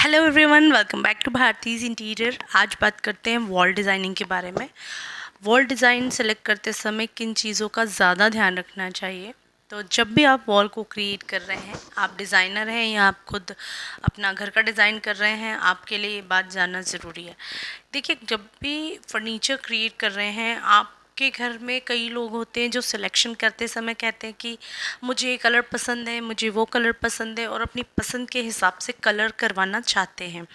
Hello everyone, welcome back to भारतीज interior. आज बात करते हैं वॉल डिज़ाइनिंग के बारे में। वॉल डिज़ाइन सेलेक्ट करते समय किन चीज़ों का ज़्यादा ध्यान रखना चाहिए। तो जब भी आप वॉल को क्रिएट कर रहे हैं, आप डिज़ाइनर हैं या आप खुद अपना घर का डिज़ाइन कर रहे हैं, आपके लिए ये बात जानना ज़रूरी है। देखिए, जब भी फर्नीचर क्रिएट कर रहे हैं, आप के घर में कई लोग होते हैं जो सिलेक्शन करते समय कहते हैं कि मुझे ये कलर पसंद है, मुझे वो कलर पसंद है, और अपनी पसंद के हिसाब से कलर करवाना चाहते हैं।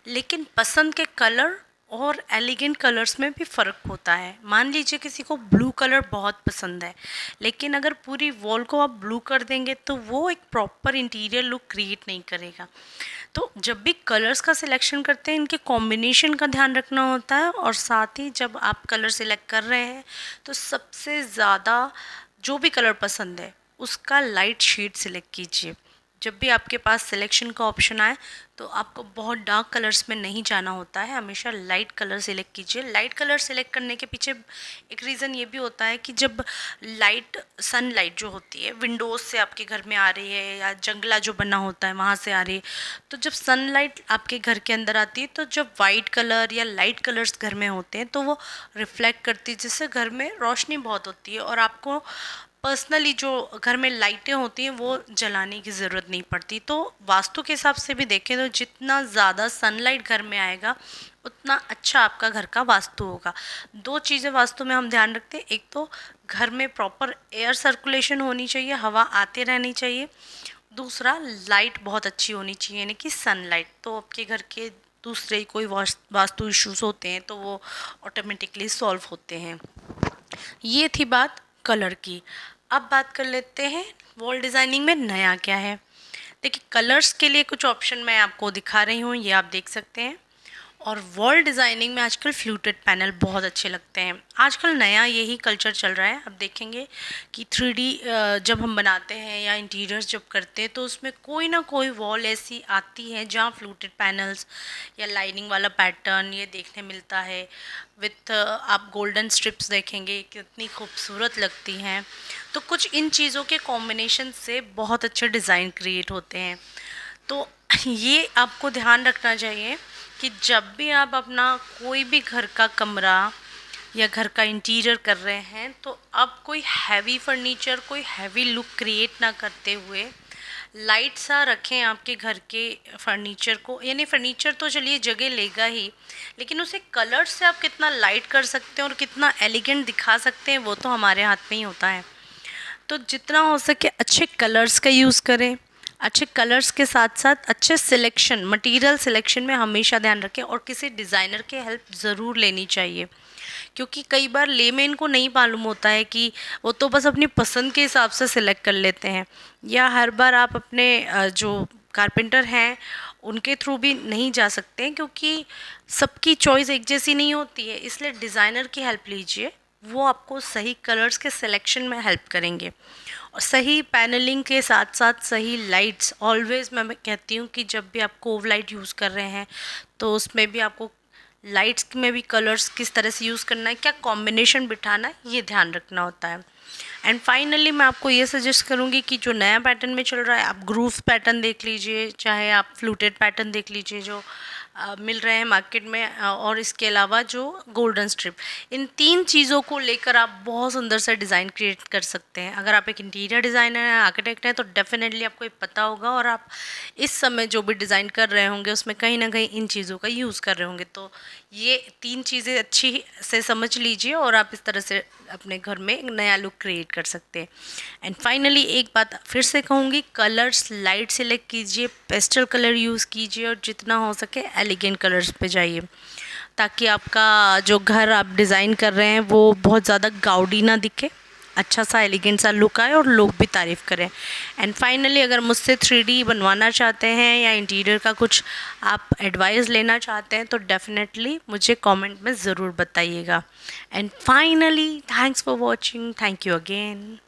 लेकिन पसंद के कलर और एलिगेंट कलर्स में भी फ़र्क होता है। मान लीजिए किसी को ब्लू कलर बहुत पसंद है, लेकिन अगर पूरी वॉल को आप ब्लू कर देंगे तो वो एक प्रॉपर इंटीरियर लुक क्रिएट नहीं करेगा। तो जब भी कलर्स का सिलेक्शन करते हैं, इनके कॉम्बिनेशन का ध्यान रखना होता है। और साथ ही जब आप कलर सिलेक्ट कर रहे हैं तो सबसे ज़्यादा जो भी कलर पसंद है उसका लाइट शेड सिलेक्ट कीजिए। जब भी आपके पास सिलेक्शन का ऑप्शन आए तो आपको बहुत डार्क कलर्स में नहीं जाना होता है, हमेशा लाइट कलर सिलेक्ट कीजिए। लाइट कलर सिलेक्ट करने के पीछे एक रीज़न ये भी होता है कि जब सनलाइट जो होती है विंडोज़ से आपके घर में आ रही है या जंगला जो बना होता है वहाँ से आ रही है, तो जब सनलाइट आपके घर के अंदर आती है तो जब वाइट कलर या लाइट कलर्स घर में होते हैं तो वो रिफ्लेक्ट करती है, जिससे घर में रोशनी बहुत होती है और आपको पर्सनली जो घर में लाइटें होती हैं वो जलाने की ज़रूरत नहीं पड़ती। तो वास्तु के हिसाब से भी देखें तो जितना ज़्यादा सनलाइट घर में आएगा उतना अच्छा आपका घर का वास्तु होगा। दो चीज़ें वास्तु में हम ध्यान रखते हैं, एक तो घर में प्रॉपर एयर सर्कुलेशन होनी चाहिए, हवा आते रहनी चाहिए। दूसरा, लाइट बहुत अच्छी होनी चाहिए, यानी कि सनलाइट। तो आपके घर के दूसरे कोई वास्तु इश्यूज होते हैं तो वो ऑटोमेटिकली सॉल्व होते हैं। ये थी बात कलर की। अब बात कर लेते हैं वॉल डिज़ाइनिंग में नया क्या है। देखिए, कलर्स के लिए कुछ ऑप्शन मैं आपको दिखा रही हूँ, ये आप देख सकते हैं। और वॉल डिज़ाइनिंग में आजकल फ्लूटेड पैनल बहुत अच्छे लगते हैं। आजकल नया यही कल्चर चल रहा है। अब देखेंगे कि 3D जब हम बनाते हैं या इंटीरियर्स जब करते हैं तो उसमें कोई ना कोई वॉल ऐसी आती है जहाँ फ्लूटेड पैनल्स या लाइनिंग वाला पैटर्न ये देखने मिलता है। विथ आप गोल्डन स्ट्रिप्स देखेंगे कितनी खूबसूरत लगती हैं। तो कुछ इन चीज़ों के कॉम्बिनेशन से बहुत अच्छे डिज़ाइन क्रिएट होते हैं। तो ये आपको ध्यान रखना चाहिए कि जब भी आप अपना कोई भी घर का कमरा या घर का इंटीरियर कर रहे हैं तो आप कोई हैवी फर्नीचर, कोई हैवी लुक क्रिएट ना करते हुए लाइट सा रखें आपके घर के फर्नीचर को। यानी फर्नीचर तो चलिए जगह लेगा ही, लेकिन उसे कलर से आप कितना लाइट कर सकते हैं और कितना एलिगेंट दिखा सकते हैं वो तो हमारे हाथ में ही होता है। तो जितना हो सके अच्छे कलर्स का यूज़ करें। अच्छे कलर्स के साथ साथ अच्छे सिलेक्शन, मटेरियल सिलेक्शन में हमेशा ध्यान रखें और किसी डिज़ाइनर की हेल्प ज़रूर लेनी चाहिए। क्योंकि कई बार लेमैन को नहीं मालूम होता है कि वो तो बस अपनी पसंद के हिसाब से सिलेक्ट कर लेते हैं। या हर बार आप अपने जो कारपेंटर हैं उनके थ्रू भी नहीं जा सकते हैं, क्योंकि सबकी चॉइस एक जैसी नहीं होती है। इसलिए डिज़ाइनर की हेल्प लीजिए, वो आपको सही कलर्स के सिलेक्शन में हेल्प करेंगे। और सही पैनलिंग के साथ साथ सही लाइट्स, ऑलवेज़ मैं कहती हूँ कि जब भी आप कोव लाइट यूज़ कर रहे हैं तो उसमें भी आपको लाइट्स में भी कलर्स किस तरह से यूज़ करना है, क्या कॉम्बिनेशन बिठाना है, ये ध्यान रखना होता है। एंड फाइनली मैं आपको ये सजेस्ट करूँगी कि जो नया पैटर्न में चल रहा है, आप ग्रूव पैटर्न देख लीजिए, चाहे आप फ्लूटेड पैटर्न देख लीजिए जो मिल रहे हैं मार्केट में, और इसके अलावा जो गोल्डन स्ट्रिप, इन तीन चीज़ों को लेकर आप बहुत सुंदर सा डिज़ाइन क्रिएट कर सकते हैं। अगर आप एक इंटीरियर डिज़ाइनर हैं, आर्किटेक्ट हैं, तो डेफिनेटली आपको ये पता होगा और आप इस समय जो भी डिज़ाइन कर रहे होंगे उसमें कहीं ना कहीं इन चीज़ों का यूज़ कर रहे होंगे। तो ये तीन चीज़ें अच्छी से समझ लीजिए और आप इस तरह से अपने घर में एक नया लुक क्रिएट कर सकते हैं। एंड फाइनली एक बात फिर से कहूँगी, कलर्स लाइट सेलेक्ट कीजिए, पेस्टल कलर यूज़ कीजिए और जितना हो सके एलिगेंट कलर्स पे जाइए, ताकि आपका जो घर आप डिज़ाइन कर रहे हैं वो बहुत ज़्यादा गाउडी ना दिखे, अच्छा सा एलिगेंट सा लुक आए और लोग भी तारीफ़ करें। एंड फाइनली अगर मुझसे 3D बनवाना चाहते हैं या इंटीरियर का कुछ आप एडवाइस लेना चाहते हैं तो डेफिनेटली मुझे कमेंट में ज़रूर बताइएगा। And finally thanks for watching, thank you again.